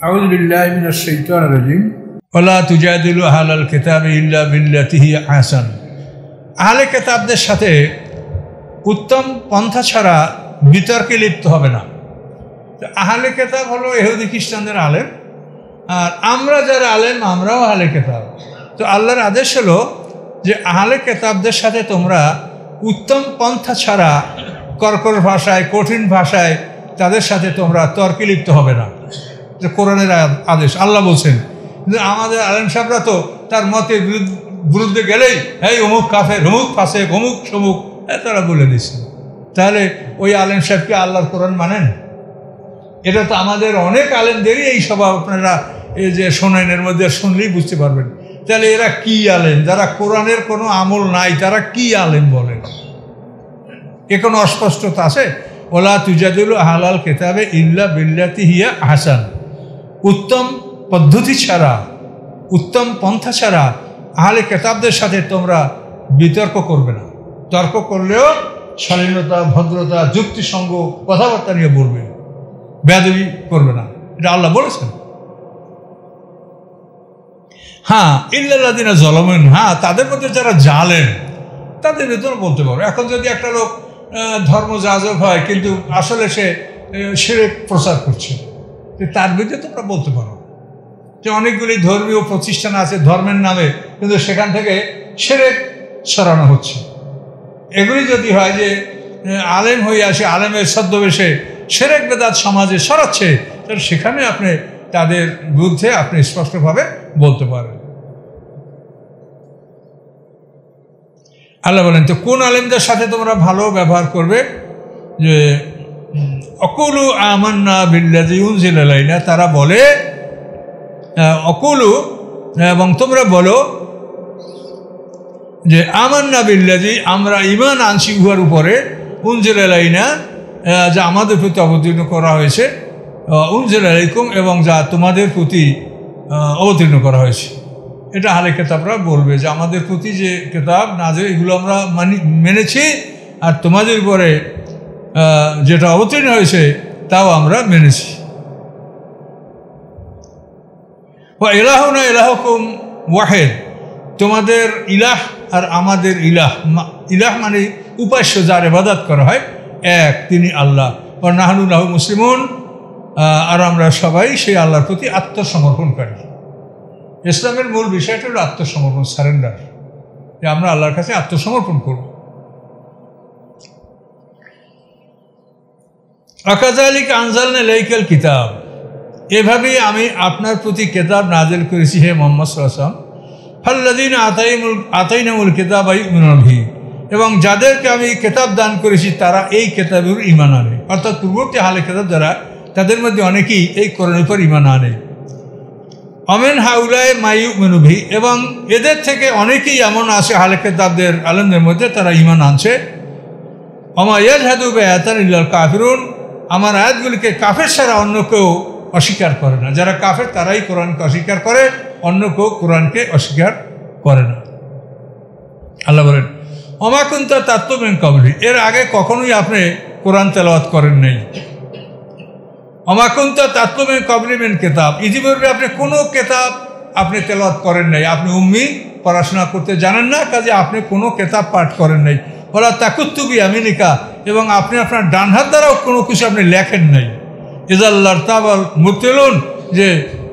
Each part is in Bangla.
আউযু বিল্লাহি মিনাশ শাইতানির রাজিম। ওয়ালা তুজাদিলু আহলাল কিতাবি ইল্লা বিল্লাতি হিয়া আহসান। আহলে কিতাবদের সাথে উত্তম পন্থা ছাড়া বিতর্কে লিপ্ত হবে না। আহলে কিতাব হলো ইহুদি খ্রিস্টানদের আলেম, আর আমরা যারা আলেম আমরাও আহলে কিতাব। তো আল্লাহর আদেশ হলো যে আহলে কিতাবদের সাথে তোমরা উত্তম পন্থা ছাড়া কর্কশ ভাষায়, কঠিন ভাষায় তাদের সাথে তোমরা তর্কে লিপ্ত হবে না। যে কোরআনের আদেশ, আল্লাহ বলছেন। কিন্তু আমাদের আলেম সাহেবরা তো তার মতের বিরুদ্ধে গেলেই এই অমুক কাফের, অমুক ফাসেক, অমুক সমুক তারা বলে দিচ্ছে। তাহলে ওই আলেম সাহেবকে আল্লাহর কোরআন মানেন? এটা তো আমাদের অনেক আলেমদেরই এই স্বভাব। আপনারা এই যে শোনেন, এর মধ্যে শুনলেই বুঝতে পারবেন। তাহলে এরা কি আলেম? যারা কোরআনের কোনো আমল নাই তারা কি আলেম বলেন? এ কোনো অস্পষ্টতা আছে? ওলা তুজাদিলু আহলাল কিতাবে ইল্লা বিল্লাতি হিয়া আহসান। উত্তম পদ্ধতি ছাড়া, উত্তম পন্থা ছাড়া আহলে কিতাবদের সাথে তোমরা বিতর্ক করবে না। তর্ক করলেও শালীনতা, ভদ্রতা, যুক্তিসঙ্গ কথাবার্তা নিয়ে বলবে, বেয়াদবি করবে না। এটা আল্লাহ বলেছেন। হ্যাঁ, ইল্লাল্লাযিনা যালামুন, হ্যাঁ তাদের মধ্যে যারা জালেম তাদের ভেতরে বলতে পারো। এখন যদি একটা লোক ধর্ম যাজক হয় কিন্তু আসলে সে শিরক প্রচার করছে, তার বিরুদ্ধে তোমরা বলতে পারো যে অনেকগুলি ধর্মীয় প্রতিষ্ঠান আছে ধর্মের নামে, কিন্তু সেখান থেকে শিরক সরানো হচ্ছে। এগুলি যদি হয় যে আলেম হয়ে আসে, আলেমের ছদ্মবেশে শিরক বেদাত সমাজে সরাচ্ছে, তাহলে সেখানে আপনি তাদের বিরুদ্ধে আপনি স্পষ্টভাবে বলতে পারেন। আল্লাহ বলেন, তো কোন আলেমদের সাথে তোমরা ভালো ব্যবহার করবে? যে অকুলু আমান্না বিল্লাযী উনজিলা ইলাইনা, তারা বলে অকুলু, এবং তোমরা বলো যে আমান্না বিল্লাযী, আমরা ঈমান আনছি উহার উপরে, উনজিলা ইলাইনা, যা আমাদের প্রতি অবতীর্ণ করা হয়েছে, উনজিলা ইলাইকুম, এবং যা তোমাদের প্রতি অবতীর্ণ করা হয়েছে। এটা আহলে কিতাবরা বলবে যে আমাদের প্রতি যে কিতাব নাযিল এগুলো আমরা মেনেছি, আর তোমাদের উপরে যেটা অবতীর্ণ হয়েছে তাও আমরা মেনেছি। ওয়া ইলাহুনা ইলাহুকুম ওয়াহিদ, তোমাদের ইলাহ আর আমাদের ইলাহ, ইলাহ মানে উপাস্য, যার ইবাদত করা হয়, এক, তিনি আল্লাহ। ওয়া নাহনু লাহু মুসলিমুন, আর আমরা সবাই সেই আল্লাহর প্রতি আত্মসমর্পণকারী। ইসলামের মূল বিষয়টা হলো আত্মসমর্পণ, সারেন্ডার, যে আমরা আল্লাহর কাছে আত্মসমর্পণ করব। আকাযালিকা আনজালনা ইলাইকাল কিতাব, এভাবেই আমি আপনার প্রতি কিতাব নাযিল করেছি হে মুহাম্মদ সাল্লাল্লাহু আলাইহি ওয়াসাল্লাম। ফাল্লাযীনা আতাইনাহুমুল কিতাবা ইউমিনুনা বিহি, এবং যাদেরকে আমি কিতাব দান করেছি তারা এই কিতাবের ঈমান আনে। অর্থাৎ পূর্ববর্তী আহলে কিতাব যারা, তাদের মধ্যে অনেকেই এই কোরআনের উপর ঈমান আনে। অমেন হাউলায় মাইয়ুমিনু বিহি, এবং এদের থেকে অনেকেই এমন আছে আহলে কিতাবদের আলেমদের মধ্যে তারা ঈমান আনছে। ওমা ইয়াজহাদু বিআয়াতিনা ইল্লাল কাফিরুন, আমার আয়াতগুলিকে কাফের ছাড়া অন্য কেউ অস্বীকার করে না। যারা কাফের তারাই কোরআনকে অস্বীকার করে, অন্য কেউ কোরআনকে অস্বীকার করে না। আল্লাহ বলেন, ওমা কুনতা তাতলু মিন ক্বাবলি, এর আগে কখনোই আপনি কোরআন তেলাওয়াত করেন নাই। ওমা কুনতা তাতলু মিন ক্বাবলি মিন কিতাব, ইতিপূর্বে আপনি কোনো কিতাব আপনি তেলাওয়াত করেন নাই। আপনি উম্মি, পড়াশোনা করতে জানেন না, কাজে আপনি কোনো কিতাব পাঠ করেন নাই। ওয়ালা তাকুতু বিয়ামিনিকা, এবং আপনি আপনার ডান হাত দ্বারাও কোনো কিছু আপনি লেখেন নাই। ইযাল লারতাবাল মুবতিলুন, যে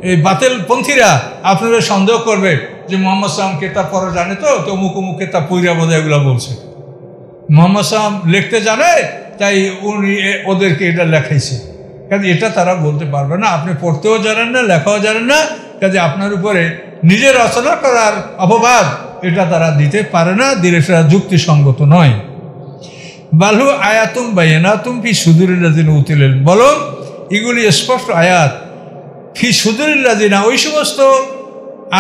এই বাতিলপন্থীরা আপনাদের সন্দেহ করবে যে মুহাম্মদ সাল্লাল্লাহু আলাইহি ওয়াসাল্লাম কিতাব পড়া জানে, তো অমুক অমুক কিতাব পড়িয়া বোধহয় এগুলো বলছে। মুহাম্মদ সাল্লাল্লাহু আলাইহি ওয়াসাল্লাম লিখতে জানে, তাই উনি ওদেরকে এটা লেখাইছে। কাজে এটা তারা বলতে পারবে না। আপনি পড়তেও জানেন না, লেখাও জানেন না, কাজে আপনার উপরে নিজের রচনা করার অপবাদ এটা তারা দিতে পারে না, দিলে সেটা যুক্তিসঙ্গত নয়। বালহু আয়াতুম বাইয়িনাতুম ফি সুদুরিল লাযিনা উতুল ইলম, বলো এগুলি স্পষ্ট আয়াত ফি সুদুরিল লাযিনা, ওই সমস্ত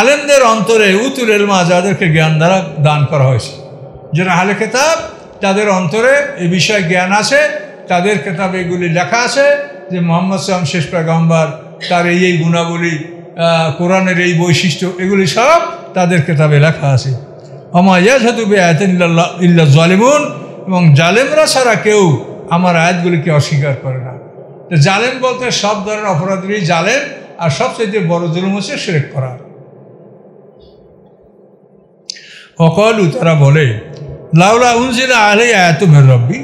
আলেমদের অন্তরে, উতুল ইলমা, যাদেরকে জ্ঞান দ্বারা দান করা হয়েছে। যারা আহলে কিতাব তাদের অন্তরে এই বিষয়ে জ্ঞান আছে, তাদের কিতাবে এগুলি লেখা আছে যে মুহাম্মদ সাল্লাল্লাহু আলাইহি ওয়াসাল্লাম শেষ পয়গম্বর, তার এই গুণাবলী, কোরআনের এই বৈশিষ্ট্য, এগুলি সব তাদের কিতাবে লেখা আছে। ওমা ইয়াজহাদু বিআয়াতিনা ইল্লা যালিমুন, এবং জালেমরা ছাড়া কেউ আমার আয়াতগুলিকে অস্বীকার করে না। তো জালেম বলতে সব ধরনের অপরাধীরই জালেম, আর সবচেয়ে বড় জুলুম হচ্ছে শিরক করা। অকলু তারা বলে লাউলা উনজিলা আলাই আয়াতু মির রাব্বি,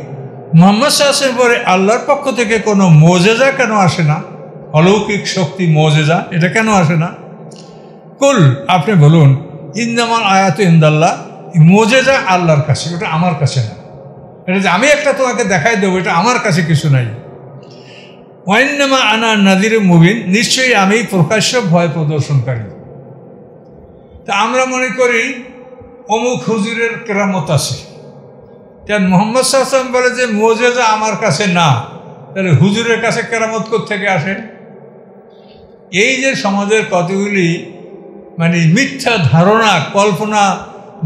মুহাম্মদ সাল্লাল্লাহু আলাইহি ওয়াসাল্লামের পরে আল্লাহর পক্ষ থেকে কোনো মুজিজা কেন আসে না, অলৌকিক শক্তি মুজিজা এটা কেন আসে না? কুল আপনি বলুন ইন্নামাল আয়াতু ইনদাল্লাহ, মুজিজা আল্লাহর কাছে, ওটা আমার কাছে না। এটা যে আমি একটা তোমাকে দেখাই দেবো এটা আমার কাছে কিছু নাই। ওয়াইন্নামা আনা নাযিরুম মুবিন, নিশ্চয়ই আমি প্রকাশ্য ভয় প্রদর্শনকারী। তা আমরা মনে করি অমুক হুজুরের কেরামত আছে, কেন মুহাম্মদ সাল্লাল্লাহু আলাইহি ওয়াসাল্লাম বলে যে মুজিজা আমার কাছে না, তাহলে হুজুরের কাছে কেরামত কোত্থেকে আসে? এই যে সমাজের কতগুলি মানে মিথ্যা ধারণা কল্পনা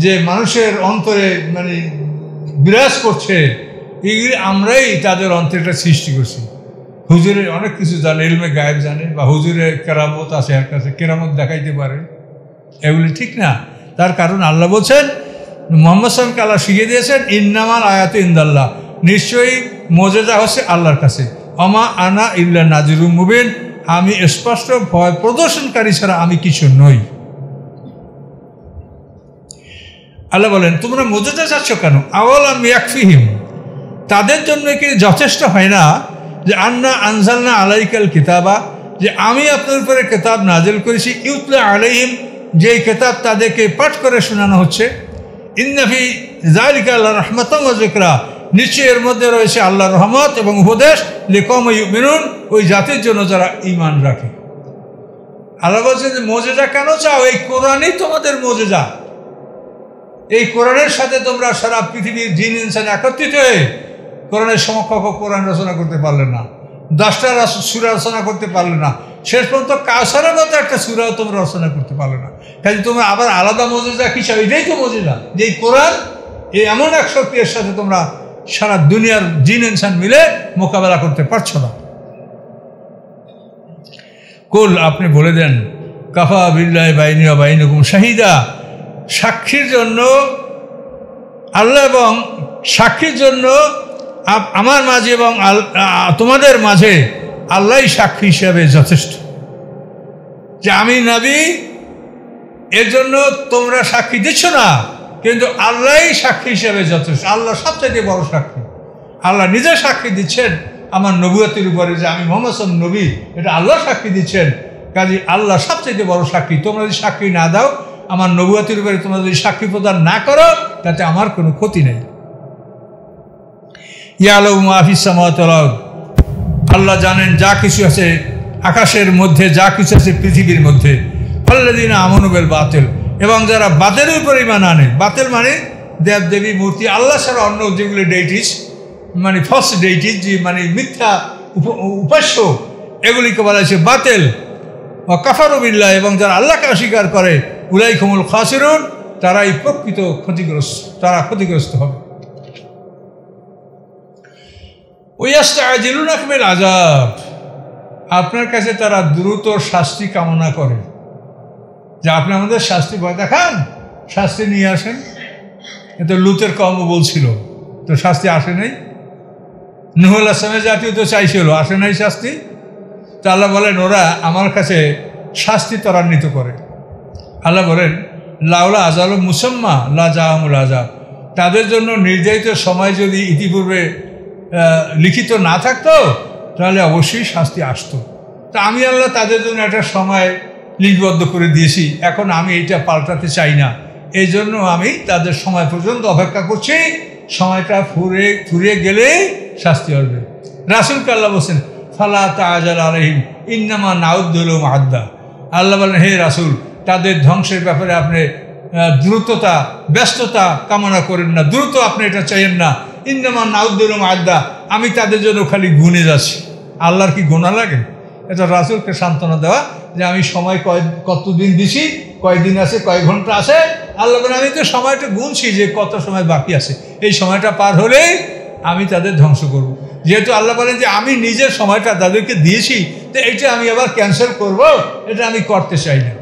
যে মানুষের অন্তরে মানে বিরাজ করছে, এইগুলি আমরাই তাদের অন্তরটা সৃষ্টি করছি। হুজুরের অনেক কিছু জানে, ইলমে গায়েব জানে, বা হুজুরের কেরামত আছে, এর কাছে কেরামত দেখাইতে পারে, এগুলি ঠিক না। তার কারণ আল্লাহ বলছেন, মুহাম্মদ সাল্লাল্লাহু আলাইহি ওয়াসাল্লামকে আল্লাহ শিখিয়ে দিয়েছেন ইন্নামাল আয়াতু ইনদাল্লাহ, নিশ্চয়ই মুজিজা হচ্ছে আল্লাহর কাছে। আমা আনা ইল্লা নাযিরুম মুবিন, আমি স্পষ্ট ভয় প্রদর্শনকারী ছাড়া আমি কিছু নই। আল্লাহ বলেন তোমরা মুজিজা চাচ্ছ কেন? আওয়ালাম ইয়াকফিহিম, তাদের জন্য কি যথেষ্ট হয় না যে আন্না আনজালনা আলাইকাল কিতাবা, যে আমি আপনার উপরে কিতাব নাজিল করেছি, ইউতলা আলাইহিম, যে কিতাব তাদেরকে পাঠ করে শোনানো হচ্ছে। ইন্না ফি যালিকা লারাহমাতান ওয়া যিকরা, নিশ্চয়ই এর মধ্যে রয়েছে আল্লাহর রহমত এবং উপদেশ, লিকওমি ইউমিনুন, ওই জাতির জন্য যারা ঈমান রাখে। আল্লাহ বলছেন যে মুজিজা কেন চাও? এই কোরআনই তোমাদের মুজিজা। এই কোরআনের সাথে তোমরা সারা পৃথিবীর জিন ইনসান একত্রিত হয়ে কোরআনের সমকক্ষ কোরআন রচনা করতে পারলে না, 10টা সূরা রচনা করতে পারলে না, শেষ পর্যন্ত কাউসারের মতো একটা সূরাও তোমরা রচনা করতে পারলে না। কাজে তোমরা আবার আলাদা মুজিজা কি চাও? এটাই তো মুজিজা, যে এই কোরআন এই এমন এক শক্তি, এর সাথে তোমরা সারা দুনিয়ার জিন ইনসান মিলে মোকাবেলা করতে পারছো না। কুল আপনি বলে দেন কাফা বিল্লাহি বাইনি ওয়া বাইনাকুম শাহিদা, সাক্ষীর জন্য আল্লাহ এবং সাক্ষীর জন্য আমার মাঝে এবং তোমাদের মাঝে আল্লাহই সাক্ষী হিসাবে যথেষ্ট, যে আমি নবী, এর জন্য তোমরা সাক্ষী দিচ্ছ না, কিন্তু আল্লাহই সাক্ষী হিসাবে যথেষ্ট। আল্লাহ সবচেয়ে বড় সাক্ষী। আল্লাহ নিজে সাক্ষী দিচ্ছেন আমার নবুয়তের উপরে যে আমি মুহাম্মদ সাল্লাল্লাহু আলাইহি ওয়াসাল্লাম নবী, এটা আল্লাহ সাক্ষী দিচ্ছেন। কাজে আল্লাহ সবচেয়ে বড় সাক্ষী। তোমরা যদি সাক্ষী না দাও, আমার নবুয়তের উপরে তোমরা যদি সাক্ষী প্রদান না করো, তাতে আমার কোনো ক্ষতি নেই। ইয়ালামু মা ফিস সামাওয়াতি ওয়াল আরদ, আল্লাহ জানেন যা কিছু আছে আকাশের মধ্যে, যা কিছু আছে পৃথিবীর মধ্যে। আল্লাযীনা আমানু বিল বাতিল, এবং যারা বাতিলের উপর ঈমান আনে, বাতিল মানে দেব দেবী মূর্তি, আল্লাহ ছাড়া অন্য যেগুলো ডেইটিস মানে ফলস ডেইটিস, যে মানে মিথ্যা উপাস্য, এগুলিকে বলা হয়েছে বাতিল। ওয়া কাফারু বিল্লাহ, এবং যারা আল্লাহকে অস্বীকার করে, উলাইকা হুমুল খাসিরুন, তারাই প্রকৃত ক্ষতিগ্রস্ত, তারা ক্ষতিগ্রস্ত হবে। ওয়াস্তাজিলুনাকা বিল আযাব, আপনার কাছে তারা দ্রুত শাস্তি কামনা করে, যে আপনি আমাদের শাস্তি ভয় দেখান, শাস্তি নিয়ে আসেন। এতো লুতের কওম বলছিল, তো শাস্তি আসে নাই। নূহ আলাইহিস সালামের জাতীয় তো চাইছিল, আসে নাই শাস্তি। তো আল্লাহ বলেন ওরা আমার কাছে শাস্তি ত্বরান্বিত করে। আল্লাহ বলেন লাউলা আজালু মুসাম্মা লা জাআমুল আযাব, তাদের জন্য নির্ধারিত সময় যদি ইতিপূর্বে লিখিত না থাকতো, তাহলে অবশ্যই শাস্তি আসতো। তা আমি আল্লাহ তাদের জন্য একটা সময় লিপিবদ্ধ করে দিয়েছি, এখন আমি এটা পাল্টাতে চাই না, এই জন্য আমি তাদের সময় পর্যন্ত অপেক্ষা করছি। সময়টা ফুরিয়ে গেলে শাস্তি আসবে। রাসূলকে আল্লাহ বলছেন ফালা তাআজাল আলাইহিম ইন্নামা নাউদ্দু লাহুম আদ্দা, আল্লাহ বলেন হে রাসূল, তাদের ধ্বংসের ব্যাপারে আপনি দ্রুততা ব্যস্ততা কামনা করেন না, দ্রুত আপনি এটা চাইেন না। ইন্নামা নাউদ্দু লাহুম আদ্দা, আমি তাদের জন্য খালি গুনে যাচ্ছি। আল্লাহর কি গোনা লাগে? এটা রাসূলকে সান্ত্বনা দেওয়া যে আমি সময় কতদিন দিছি, কয়দিন আছে, কয় ঘন্টা আছে। আল্লাহ বলেন আমি তো সময়টা গুনছি যে কত সময় বাকি আছে, এই সময়টা পার হলেই আমি তাদের ধ্বংস করব। যেহেতু আল্লাহ বলেন যে আমি নিজের সময়টা তাদেরকে দিয়েছি, তো এইটা আমি আবার ক্যান্সেল করব, এটা আমি করতে চাই না।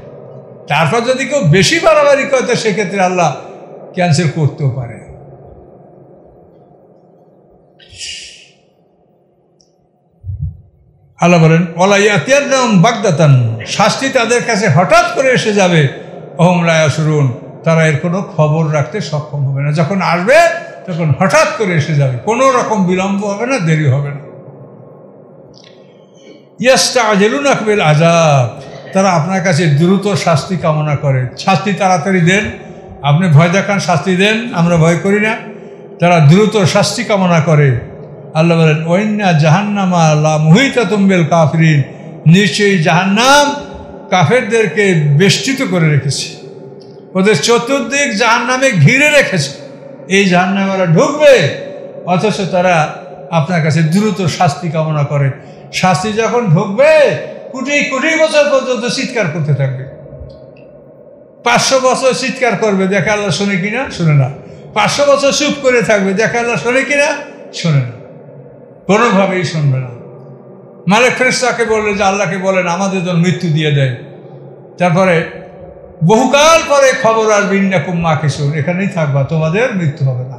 তারপর যদি কেউ বেশি বাড়াবাড়ি করে, তো সেক্ষেত্রে আল্লাহ ক্যান্সেল করতেও পারে। আল্লাহ বলেন ওয়ালা ইয়াতিয়ান্নাহুম বাগদাতান, শাস্তি তাদের কাছে হঠাৎ করে এসে যাবে, ওহুম লা ইয়াশউরুন, তারা এর কোনো খবর রাখতে সক্ষম হবে না। যখন আসবে তখন হঠাৎ করে এসে যাবে, কোনো রকম বিলম্ব হবে না, দেরি হবে না। ইয়াস্তাজিলুনাকা বিল আযাব, তারা আপনার কাছে দ্রুত শাস্তি কামনা করে, শাস্তি তাড়াতাড়ি দেন, আপনি ভয় দেখান, শাস্তি দেন, আমরা ভয় করি না। তারা দ্রুত শাস্তি কামনা করে। আল্লাহ বলেন ওয়াইন্না জাহান্নামা লা মুহিতাতুম বিল কাফিরিন, নিশ্চয়ই জাহান্নাম কাফেরদেরকে বেষ্টিত করে রেখেছে, ওদের চতুর্দিক জাহান্নামে ঘিরে রেখেছে। এই জাহান্নামে ওরা ঢুকবে, অথচ তারা আপনার কাছে দ্রুত শাস্তি কামনা করে। শাস্তি যখন ঢুকবে কোটি কোটি বছর পর্যন্ত চিৎকার করতে থাকবে, 500 বছর চিৎকার করবে, দেখে আল্লাহ শোনে কিনা, শোনে না। 500 বছর চুপ করে থাকবে, দেখে আল্লাহ শোনে কিনা, শোনে না, কোনোভাবেই শুনবে না। মালিক ফেরেশতাকে বললে যে আল্লাহকে বলেন আমাদের জন্য মৃত্যু দিয়ে দেয়, তারপরে বহুকাল পরে খবর আসবে ইন্নাকুম মাকিসুন, এখানেই থাকবা, তোমাদের মৃত্যু হবে না।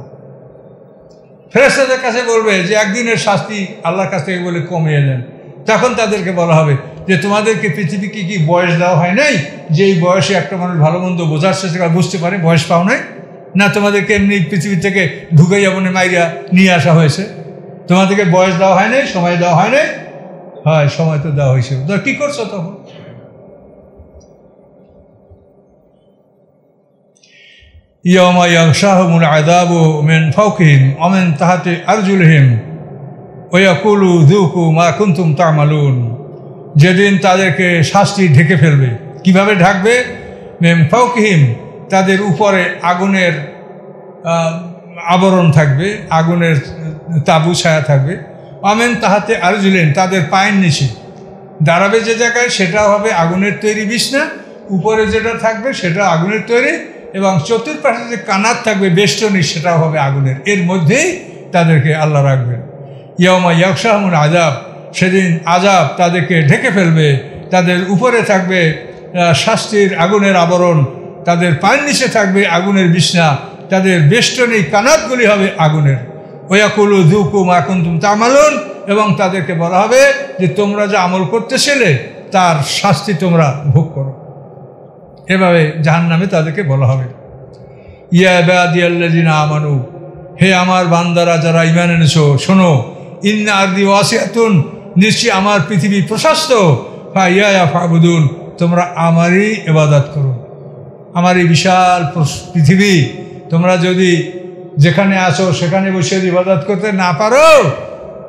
ফেরেশতাদের কাছে বলবে যে একদিনের শাস্তি আল্লাহর কাছ থেকে বলে কমিয়ে দেন, তখন তাদেরকে বলা হবে যে তোমাদেরকে পৃথিবীকে কি বয়স দেওয়া হয় নাই, যে এই বয়সে একটা মানুষ ভালো মন্দ বোঝার চেষ্টা করে বুঝতে পারে, বয়স পাও নাই না, তোমাদেরকে এমনি পৃথিবী থেকে ঢুকে যাবো মাইরা নিয়ে আসা হয়েছে, তোমাদেরকে বয়স দেওয়া হয় নাই, সময় দেওয়া হয় নাই? হয়, সময় তো দেওয়া হয়েছে, তো কি করছো তখন? ইয়াওমা ইয়াগশাহুমুল আযাবু মিন ফাওকিহিম ওয়া মিন তাহতি আরজুলিহিম ওয়া ইয়াকুলু যুকু মা কুনতুম তা'মালুন, যেদিন তাদেরকে শাস্তি ঢেকে ফেলবে। কিভাবে ঢাকবে? মিন ফাওকিহিম, তাদের উপরে আগুনের আবরণ থাকবে, আগুনের তাঁবু ছায়া থাকবে। ওয়া মিন তাহতি আরজুলিহিম, তাদের পায়ের নিচে দাঁড়াবে যে জায়গায় সেটাও হবে আগুনের তৈরি বিছনা, উপরে যেটা থাকবে সেটা আগুনের তৈরি, এবং চতুর্পাশে যে কানাত থাকবে বেষ্টনী সেটাও হবে আগুনের, এর মধ্যেই তাদেরকে আল্লাহ রাখবেন। ইয়াওমা ইয়াগশাহুমুল আযাব, সেদিন আযাব তাদেরকে ঢেকে ফেলবে, তাদের উপরে থাকবে শাস্তির আগুনের আবরণ, তাদের পায়ের নিচে থাকবে আগুনের বিছনা, তাদের বেষ্টনী কানাতগুলি হবে আগুনের। ওয়া ইয়াকুলু যুকু মা কুনতুম তা'মালুন, এবং তাদেরকে বলা হবে যে তোমরা যা আমল করতেছিলে তার শাস্তি তোমরা ভোগ করো। এভাবে জাহান্নামে তাদেরকে বলা হবে। ইয়া ইবাদিয়াল্লাযিনা আমানু, হে আমার বান্দারা যারা ঈমান এনেছো, শোনো, ইন্না আরদি ওয়াসিআতুন, নিশ্চয়ই আমার পৃথিবী প্রশস্ত, ফাইয়া ফাবুদুন, তোমরা আমারই ইবাদত করো। আমার এই বিশাল পৃথিবী, তোমরা যদি যেখানে আছো সেখানে বসে ইবাদত করতে না পারো,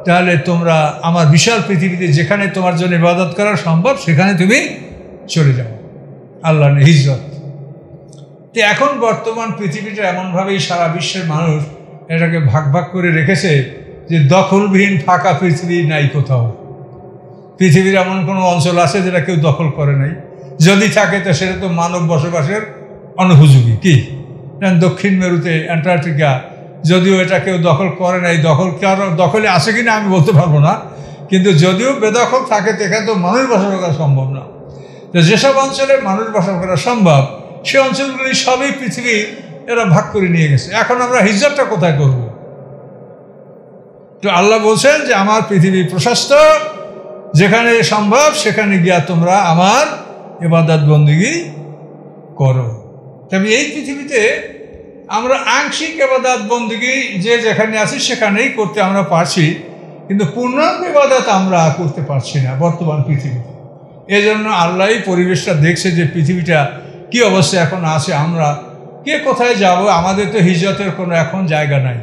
তাহলে তোমরা আমার বিশাল পৃথিবীতে যেখানে তোমার জন্য ইবাদত করা সম্ভব সেখানে তুমি চলে যাও। আল্লাহ হিজরত। তো এখন বর্তমান পৃথিবীটা এমনভাবেই সারা বিশ্বের মানুষ এটাকে ভাগ ভাগ করে রেখেছে যে দখলবিহীন ফাঁকা পৃথিবী নাই কোথাও। পৃথিবীর এমন কোনো অঞ্চল আছে যেটা কেউ দখল করে নাই, যদি থাকে তো সেটা তো মানব বসবাসের অনুপযোগী। কি দক্ষিণ মেরুতে অ্যান্টার্কটিকা, যদিও এটা কেউ দখল করে নাই, দখলে আছে কিনা আমি বলতে পারবো না, কিন্তু যদিও বেদখল থাকে সেখানে তো মানুষ বসবাস করা সম্ভব না। তো যেসব অঞ্চলে মানুষ বসবাস করা সম্ভব সে অঞ্চলগুলি সবই পৃথিবী এরা ভাগ করে নিয়ে গেছে। এখন আমরা হিজরতটা কোথায় করব? তো আল্লাহ বলছেন যে আমার পৃথিবী প্রশস্ত, যেখানে সম্ভব সেখানে গিয়া তোমরা আমার ইবাদত বন্দেগী করো। তবে এই পৃথিবীতে আমরা আংশিক ইবাদত বন্দেগী যে যেখানে আছি সেখানেই করতে আমরা পারছি, কিন্তু পূর্ণাঙ্গ ইবাদত আমরা করতে পারছি না বর্তমান পৃথিবীতে। এই জন্য আল্লাহ পরিবেশটা দেখছে যে পৃথিবীটা কি অবস্থা এখন আছে, আমরা কে কোথায় যাব, আমাদের তো হিজরতের কোনো এখন জায়গা নাই।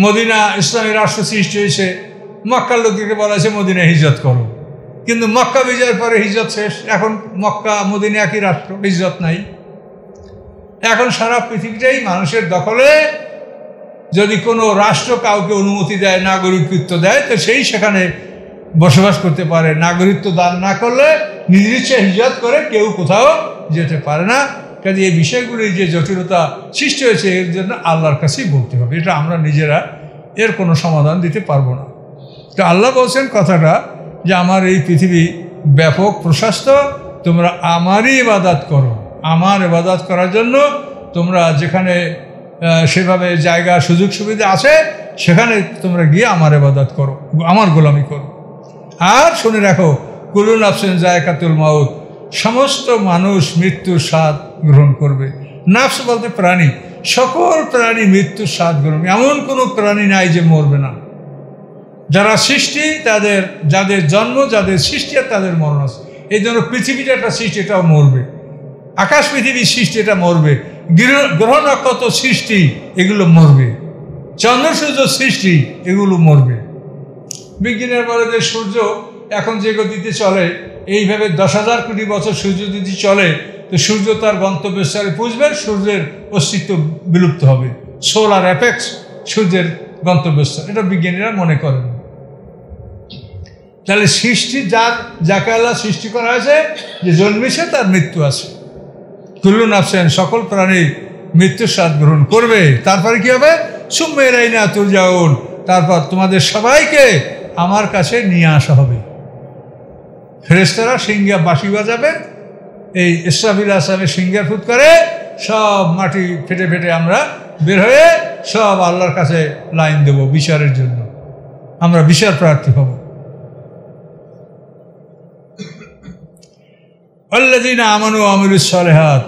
মদিনা ইসলামী রাষ্ট্র সৃষ্টি হয়েছে, মক্কার লোকদেরকে বলা হয়েছে মদিনা হিজরত করো, কিন্তু মক্কা বিজয়ের পরে হিজরত শেষ। এখন মক্কা মদিনা একই রাষ্ট্র, হিজরত নাই। এখন সারা পৃথিবীটাই মানুষের দখলে। যদি কোনো রাষ্ট্র কাউকে অনুমতি দেয়, নাগরিকত্ব দেয়, তো সেই সেখানে বসবাস করতে পারে। নাগরিকত্ব দান না করলে নিজের ইচ্ছে হিজরত করে কেউ কোথাও যেতে পারে না। কাজে এই বিষয়গুলির যে জটিলতা সৃষ্টি হয়েছে এর জন্য আল্লাহর কাছেই বলতে হবে, এটা আমরা নিজেরা এর কোনো সমাধান দিতে পারবো না। তো আল্লাহ বলছেন কথাটা যে আমার এই পৃথিবী ব্যাপক প্রশস্ত, তোমরা আমারই ইবাদত করো। আমার ইবাদত করার জন্য তোমরা যেখানে সেভাবে জায়গা সুযোগ সুবিধা আছে সেখানে তোমরা গিয়ে আমার ইবাদত করো, আমার গোলামি করো। আর শুনে রাখো, কুলু নাফসিন যায়কাতুল মাউত, সমস্ত মানুষ মৃত্যুর স্বাদ গ্রহণ করবে। নাফস বলতে প্রাণী, সকল প্রাণী মৃত্যুর স্বাদ গ্রহণ, এমন কোনো প্রাণী নাই যে মরবে না। যারা সৃষ্টি তাদের, যাদের জন্ম, যাদের সৃষ্টি আর তাদের মরণ আছে। এই জন্য পৃথিবীটা একটা সৃষ্টি, এটাও মরবে। আকাশ পৃথিবীর সৃষ্টি, এটা মরবে। গ্রহ নক্ষত্র সৃষ্টি, এগুলো মরবে। চন্দ্র সূর্য সৃষ্টি, এগুলো মরবে। বিজ্ঞানের বলে যে সূর্য এখন যে গতিতে চলে, এইভাবে 10,000 কোটি বছর সূর্য যদি চলে, তো সূর্য তার গন্তব্যস্থলে পৌঁছবে, সূর্যের অস্তিত্ব বিলুপ্ত হবে। সোলার অ্যাপেক্স সূর্যের গন্তব্যস্থল, এটা বিজ্ঞানীরা মনে করেন। তাহলে সৃষ্টি যাকে আল্লাহ সৃষ্টি করা হয়েছে, যে জন্মেছে তার মৃত্যু আছে। কুল্লু নাফসিন, সকল প্রাণী মৃত্যুর স্বাদ গ্রহণ করবে। তারপরে কি হবে? সুম্মা ইলাইনা তুরজাউন, তারপর তোমাদের সবাইকে আমার কাছে নিয়ে আসা হবে। ফেরেশতারা সিংহা বাঁশি বাজাবে, এই ইসরাফিল আসলামের সিংহার ফুৎ করে সব মাটি ফেটে ফেটে আমরা বের হয়ে সব আল্লাহর কাছে লাইন দেব বিচারের জন্য, আমরা বিচার প্রার্থী হব। আল্লাযীনা আমানু ওয়া আমিলুস সালিহাত,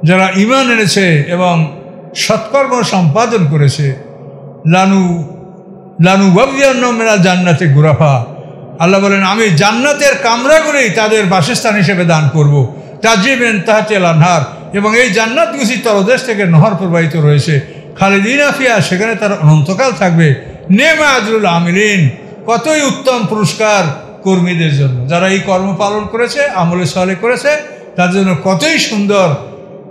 যারা ঈমান এনেছে এবং সৎকর্ম সম্পাদন করেছে, লানুবাবিয়ান্নাহুম মিনাল জান্নাতি গুরাফা, আল্লাহ বলেন আমি জান্নাতের কামরাগুলোই তাদের বাসস্থান হিসেবে দান করব। তাজরি মিন তাহতিহাল আনহার, এবং এই জান্নাতগুলি তলদেশ থেকে নহর প্রবাহিত রয়েছে। খালিদিনা ফিহা, সেখানে তারা অনন্তকাল থাকবে। নেমা আজরুল আমিলিন, কতই উত্তম পুরস্কার কর্মীদের জন্য, যারা এই কর্ম পালন করেছে, আমলে সালেহ করেছে, তাদের জন্য কতই সুন্দর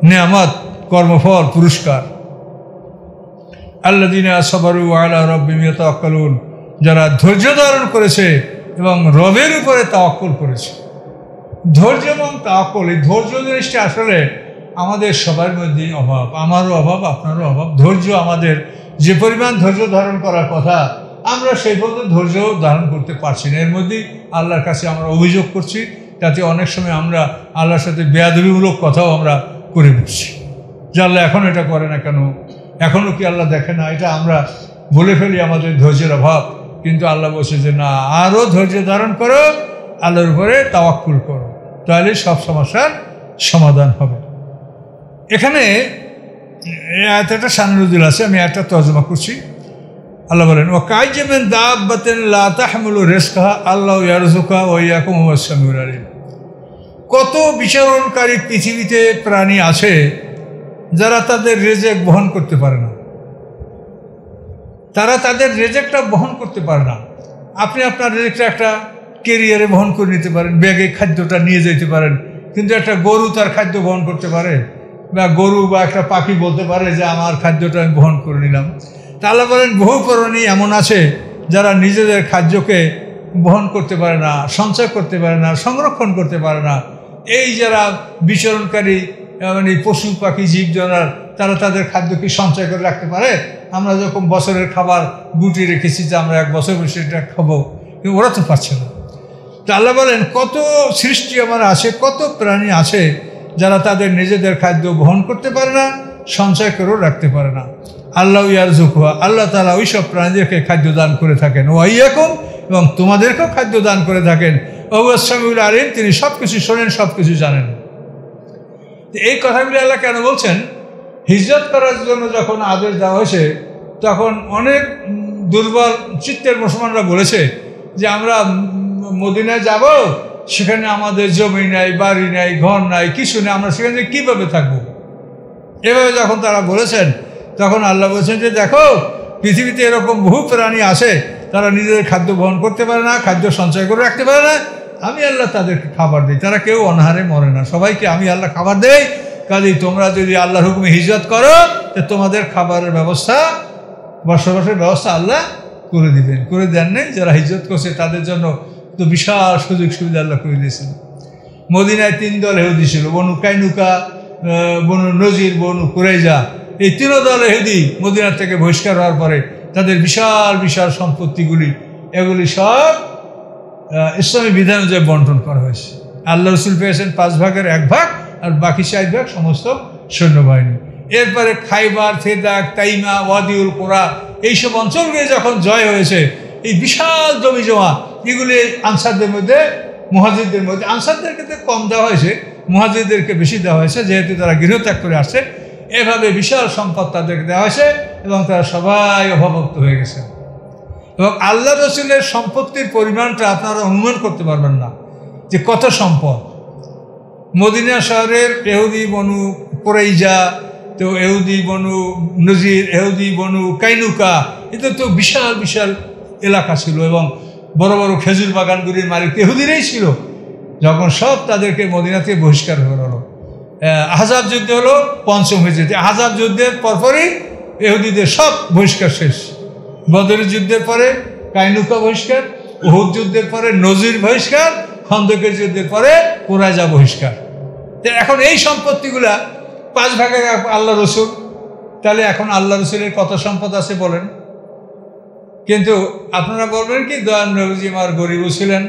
নেয়ামত, কর্মফল, পুরস্কার। আল্লাযীনা সাবারু ওয়া আলা রাব্বিহিম ইয়াতাওয়াক্কালুন, যারা ধৈর্য ধারণ করেছে এবং রবের উপরে তাওয়াক্কুল করেছে। ধৈর্য এবং তাওয়াক্কুল, এই ধৈর্য জিনিসটা আসলে আমাদের সবার মধ্যেই অভাব, আমারও অভাব, আপনারও অভাব। ধৈর্য আমাদের যে পরিমাণ ধৈর্য ধারণ করার কথা, আমরা সেই পর্যন্ত ধৈর্য ধারণ করতে পারছি না। এর মধ্যেই আল্লাহর কাছে আমরা অভিযোগ করছি, তাতে অনেক সময় আমরা আল্লাহর সাথে বেয়াদবিমূলক কথাও আমরা করে বসছি, যে আল্লাহ এখন এটা করে না কেন, এখনও কি আল্লাহ দেখে না, এটা আমরা বলে ফেলি আমাদের ধৈর্যের অভাব। কিন্তু আল্লাহ বলছে যে না, আরও ধৈর্য ধারণ করো, আল্লাহর উপরে তাওয়াক্কুল করো, তাহলে সব সমস্যার সমাধান হবে। এখানে একটা শানুরুদ্দিন আছে, আমি একটা তর্জমা করছি। আল্লাহ বলেন ও কাইয়্যিম মিন দাব্বাতিন লা তাহমিলু রিজকাহা আল্লাহু ইয়ারযুকুহা ওয়া ইয়াকুম ওয়া হুয়াস সামিউল আলিম। কত বিচরণকারী পৃথিবীতে প্রাণী আছে যারা তাদের রিজেক বহন করতে পারে না, তারা তাদের রিজেকটা বহন করতে পারে না। আপনি আপনার রিজেকটা একটা ক্যারিয়ারে বহন করে নিতে পারেন, ব্যাগে খাদ্যটা নিয়ে যেতে পারেন, কিন্তু একটা গরু তার খাদ্য বহন করতে পারে, বা গরু বা একটা পাখি বলতে পারে যে আমার খাদ্যটা আমি বহন করে নিলাম। তাহলে বলেন বহু প্রাণী এমন আছে যারা নিজেদের খাদ্যকে বহন করতে পারে না, সঞ্চয় করতে পারে না, সংরক্ষণ করতে পারে না। এই যারা বিচরণকারী মানে পশু পাখি জীবজনার, তারা তাদের খাদ্যকে সঞ্চয় করে রাখতে পারে। আমরা যখন বছরের খাবার গুটি রেখেছি যে আমরা 1 বছর সেটা খাবো, কিন্তু ওরা তো পাচ্ছে না। তা আল্লাহ বলেন কত সৃষ্টি আমার আছে, কত প্রাণী আছে যারা তাদের নিজেদের খাদ্য বহন করতে পারে না, সঞ্চয় করেও রাখতে পারে না। আল্লাহু ইয়ারযুকুহা, আল্লাহ তাআলা ওই সব প্রাণীদেরকে খাদ্য দান করে থাকেন, ওয়া ইয়াকুম, এবং তোমাদেরকেও খাদ্য দান করে থাকেন, ওয়া হুয়াস সামিউল আলিম, তিনি সব কিছু শোনেন, সব কিছু জানেন। এই কথাগুলি আল্লাহ কেন বলছেন? হিজরত করার জন্য যখন আদেশ দেওয়া হয়েছে, তখন অনেক দুর্বল চিত্তের মুসলমানরা বলেছে যে আমরা মদিনায় যাব, সেখানে আমাদের জমি নাই, বাড়ি নাই, ঘর নাই, কিছু নেই, আমরা সেখানে কীভাবে থাকবো। এভাবে যখন তারা বলেছেন, তখন আল্লাহ বলছেন যে দেখো, পৃথিবীতে এরকম বহু প্রাণী আছে, তারা নিজেদের খাদ্য বহন করতে পারে না, খাদ্য সঞ্চয় করে রাখতে পারে না। আমি আল্লাহ তাদেরকে খাবার দিই, তারা কেউ অনাহারে মরে না, সবাইকে আমি আল্লাহ খাবার দেই। কাজেই তোমরা যদি আল্লাহর হুকুমে হিজরত করো, তো তোমাদের খাবারের ব্যবস্থা, বসবাসের ব্যবস্থা আল্লাহ করে দিবেন। করে দেন নাই, যারা হিজরত করছে তাদের জন্য তো বিশাল সুযোগ সুবিধা আল্লাহ করে দিয়েছিল। মদিনায় 3 দল ইহুদি ছিল, বনু কাইনুকা, বনু নজির, বনু কুরাইজা। এই 3 দল ইহুদি মদিনার থেকে বহিষ্কার হওয়ার পরে তাদের বিশাল বিশাল সম্পত্তিগুলি, এগুলি সব ইসলামী বিধান অনুযায়ী বন্টন করা হয়েছে। আল্লাহ রসুল পেয়েছেন 5 ভাগের 1 ভাগ, আর বাকি 4 ভাগ সমস্ত সৈন্যবাহিনী। এরপরে খাইবার, ফেদাক, তাইমা, ওয়াদিউল কোরা, এইসব অঞ্চলগুলি যখন জয় হয়েছে, এই বিশাল জমি জমা এগুলি আনসারদের মধ্যে, মুহাজিরদের মধ্যে আনসারদেরকে তো কম দেওয়া হয়েছে, মুহাজিরদেরকে বেশি দেওয়া হয়েছে, যেহেতু তারা গৃহত্যাগ করে আসছে। এভাবে বিশাল সম্পদ তাদেরকে দেওয়া হয়েছে এবং তারা সবাই অভাবক্ত হয়ে গেছে। এবং আল্লাহ রসুলের সম্পত্তির পরিমাণটা আপনারা অনুমান করতে পারবেন না যে কত সম্পদ। মদিনা শহরের এহুদি বনু কুরাইজা, তো এহুদি বনু নজির, এহুদি বনু কাইনুকা, এটা তো বিশাল বিশাল এলাকা ছিল এবং বড় বড় খেজুর বাগানগুলির মালিক এহুদিরাই ছিল। যখন সব তাদেরকে মদিনা থেকে বহিষ্কার হয়ে হলো, আহজাব যুদ্ধ হলো, পঞ্চম হয়েছে। আহজাব যুদ্ধের পরপরই এহুদিদের সব বহিষ্কার শেষ। বদরের যুদ্ধের পরে কাইনুকা বহিষ্কার, উহুদ যুদ্ধের পরে নজির বহিষ্কার, খন্দকের যুদ্ধের পরে কুরাইজা বহিষ্কার। এখন এই সম্পত্তিগুলা 5 ভাগে আল্লাহ রসুল। তাহলে এখন আল্লাহ রসুলের কত সম্পদ আছে বলেন? কিন্তু আপনারা বলবেন কি দয়ান নবীজি আমার গরিবও ছিলেন,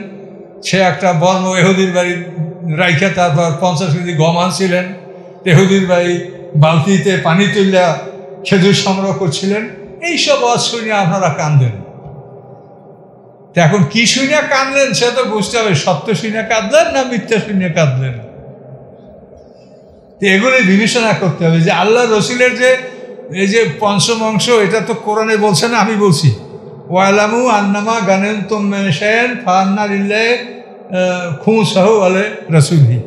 সে একটা বর্ম এহুদির বাড়ি রাইখা তারপর 50 কেজি গম আনছিলেন, এহুদির বাড়ি বালতিতে পানি তুলিয়া খেজুর সংগ্রহ করছিলেন। এইসব আওয়াজ শুনে আপনারা কাঁদলেন। তো এখন কি শুনে কাঁদলেন সে তো বুঝতে হবে, সত্য শুনে কাঁদলেন না মিথ্যা শুনে কাঁদলেন। তো এগুলি বিবেচনা করতে হবে যে আল্লাহ রসুলের যে এই যে পঞ্চম অংশ, এটা তো কোরআনে বলছে না, আমি বলছি। ওয়ালামু আন্নামা গানেন তোমেন ফান্না লিল্লাহ খুমুসাহু আলে রাসূলিহি,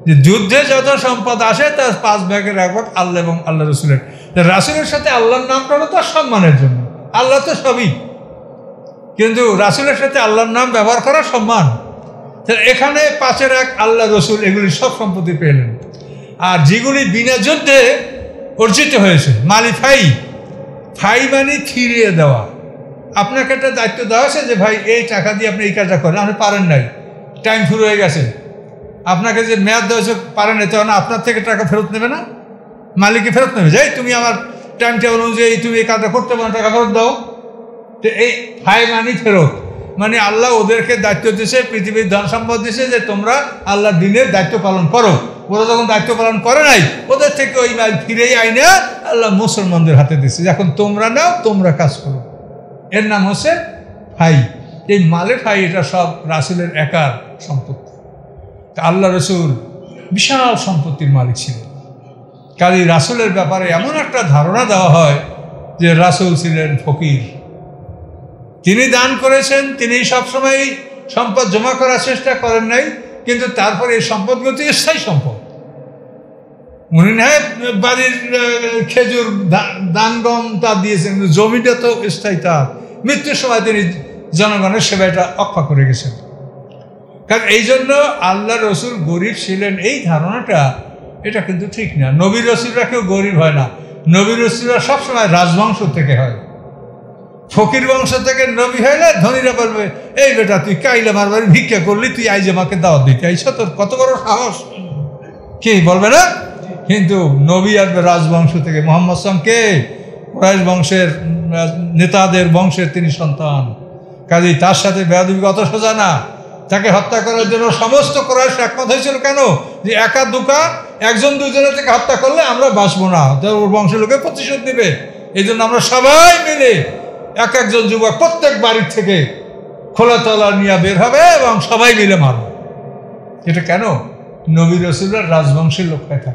যে যুদ্ধে যত সম্পদ আসে তার 5 ভাগের 1 ভাগ আল্লাহ এবং আল্লাহ রসুলের। রাসূলের সাথে আল্লাহর নামটা হলো তার সম্মানের জন্য, আল্লাহ তো সবই, কিন্তু রাসূলের সাথে আল্লাহর নাম ব্যবহার করা সম্মান। এখানে 5-এর 1 আল্লাহ রসুল এগুলি সব সম্পত্তি পেলেন। আর যেগুলি বিনা যুদ্ধে অর্জিত হয়েছে, মালি ফাই মানে ফিরিয়ে দেওয়া। আপনাকে একটা দায়িত্ব দেওয়া হয়েছে যে ভাই এই টাকা দিয়ে আপনি এই কাজটা করেন, আপনি পারেন নাই, টাইম শুরু হয়ে গেছে, আপনাকে যে মেয়াদ দেওয়া হয়েছে পারেন এতে না, আপনার থেকে টাকা ফেরত নেবে না, মালিককে ফেরত নেবে। যাই তুমি আমার টাইম টেবিল অনুযায়ী তুমি এই কাজটা করতে পারো, টাকা ফেরত দাও। তো এই ফাই মানে ফেরত, মানে আল্লাহ ওদেরকে দায়িত্ব দিয়েছে, পৃথিবীর ধন সম্পদ দিয়েছে যে তোমরা আল্লাহর দিনের দায়িত্ব পালন করো। ওরা যখন দায়িত্ব পালন করে নাই, ওদের থেকে ওই মাল ফিরেই আইনে আল্লাহ মুসলমানদের হাতে দিচ্ছে, এখন তোমরা নাও, তোমরা কাজ করো। এর নাম হচ্ছে ফাই। এই মালে ফাই, এটা সব রাসূলের একার সম্পত্তি। আল্লাহ রসুল বিশাল সম্পত্তির মালিক ছিলেন। কাজী রাসূলের ব্যাপারে এমন একটা ধারণা দেওয়া হয় যে রাসূল ছিলেন ফকির। তিনি দান করেছেন, তিনি সবসময় সম্পদ জমা করার চেষ্টা করেন নাই, কিন্তু তারপরে এই সম্পদগুলো তো স্থায়ী সম্পদ। উনি না বাড়ির খেজুর দান গম তা দিয়েছেন, জমিটা তো স্থায়ী তার। মৃত্যুর সময় তিনি জনগণের সেবাটা রক্ষা করে গেছেন। কারণ এই জন্য আল্লাহ রসুল গরিব ছিলেন এই ধারণাটা, এটা কিন্তু ঠিক না। নবী রসুলরা কেউ গরিব হয় না, নবী রসুলরা সবসময় রাজবংশ থেকে হয়। ফকির বংশ থেকে নবী হইলে ধনীরা বলবে এই বেটা তুই কাইলে আমার বাড়ি ভিক্ষা করলি, তুই আইজ আমাকে দাওয়াত দিতে আইস, তোর কত বড় সাহস, কি বলবে না? কিন্তু নবী আসবে রাজবংশ থেকে। মুহাম্মদ সাল্লাল্লাহু আলাইহি ওয়াসাল্লাম কে? কুরাইশ বংশের নেতাদের বংশের তিনি সন্তান। কাজেই তার সাথে বেয়াদবি অত সোজা না। তাকে হত্যা করার জন্য সমস্ত কুরাইশ একমত হয়েছিল। কেন? যে একা দুকা একজন দুজনের থেকে হত্যা করলে আমরা বাঁচবো না, ওর বংশের লোকে প্রতিশোধ নেবে। এই জন্য আমরা সবাই মিলে একজন যুবক প্রত্যেক বাড়ির থেকে খোলা তলোয়ার নিয়ে বের হবে এবং সবাই মিলে মারবে। এটা কেন? নবী রাসূলরা রাজবংশের লোক থাকে।